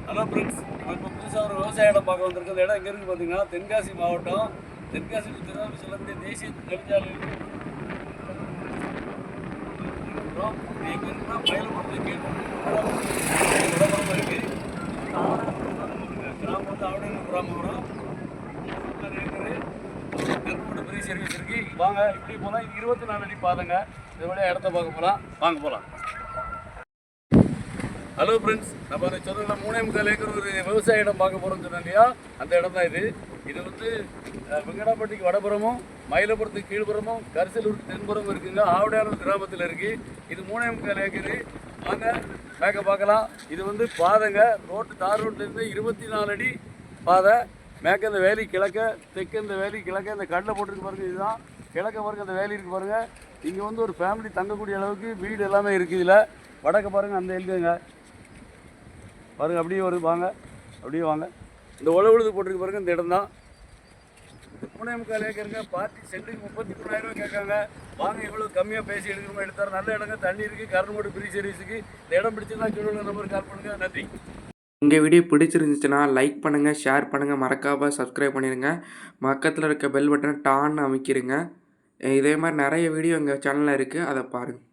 Hello friends, நம்ம இப்போ புதுசாக ஒரு விவசாய இடம் பார்க்க வந்திருக்கோம். இந்த இடம் எங்கே இருக்குது பார்த்தீங்கன்னா, தென்காசி மாவட்டம், தென்காசி திருவாரூர் செல்லக்கூடிய தேசிய நெடுஞ்சாலையில் இருக்கிறோம். இது எங்கே இருக்குன்னா மயிலப்பூரத்துக்கு இடமாக இருக்குது. கிராமம் வந்து ஆவடையூர் கிராமம் வரும். 6 ஏக்கரு நெருப்போட ஃப்ரீ சர்வீஸ் இருக்குது. வாங்க இப்படி போனால் இது 24 அடி பாதைங்க. இது வழியாக இடத்த பார்க்க போகலாம். வாங்க போகலாம். ஹலோ ஃப்ரெண்ட்ஸ், நம்ம அந்த சொன்னல 3.25 ஏக்கர் ஒரு விவசாய இடம் பார்க்க போகிறோம்னு சொன்னோம் இல்லையா, அந்த இடம் தான் இது. இது வந்து வெங்கடாப்பட்டிக்கு வடபுறமும் மயிலப்புறத்துக்கு கீழ்புறமும் கரிசலூருக்கு தென்புறமும் இருக்குங்க. ஆவடையாளூர் கிராமத்தில் இருக்குது. இது 3.25 ஏக்கரு. வாங்க மேற்க பார்க்கலாம். இது வந்து பாதைங்க. தார் ரோட்லேருந்து 24 அடி பாதை. மேற்க இந்த வேலி கிழக்க, தெற்கு இந்த வேலி கிழக்க, இந்த கடலை போட்டுருக்கு பாருங்கள். இதுதான் கிழக்க பாருங்கள், அந்த வேலி இருக்குது பாருங்கள். இங்கே வந்து ஒரு ஃபேமிலி தங்கக்கூடிய அளவுக்கு வீடு எல்லாமே இருக்குது. இதில் வடக்க பாருங்கள், அந்த எழுதுங்க பாருங்கள். அப்படியே வருது, வாங்க அப்படியே வாங்க. இந்த உழவுழுது போட்டிருக்கு பாருங்கள், இந்த இடம் தான். 3.25 ஏக்கருங்க. பார்ட்டி சென்ட்டுக்கு 33,000 கேட்காங்க. வாங்க இவ்வளோ கம்மியாக பேசி எடுக்கிறோமோ எடுத்தார். நல்ல இடங்க, தண்ணி இருக்குது, கரண்ட் போர்டு ஃப்ரீ சர்வீஸுக்கு. இந்த இடம் பிடிச்சிருந்தா கீழே நம்பருக்கு கால் பண்ணுங்கள். நன்றி. இந்த வீடியோ பிடிச்சிருந்துச்சுன்னா லைக் பண்ணுங்கள், ஷேர் பண்ணுங்கள், மறக்காமல் சப்ஸ்கிரைப் பண்ணிடுங்க. பக்கத்தில் இருக்க பெல் பட்டனை டான்னு அமைக்கிருங்க. இதே மாதிரி நிறைய வீடியோ எங்கள் சேனலில் இருக்குது, அதை பாருங்கள்.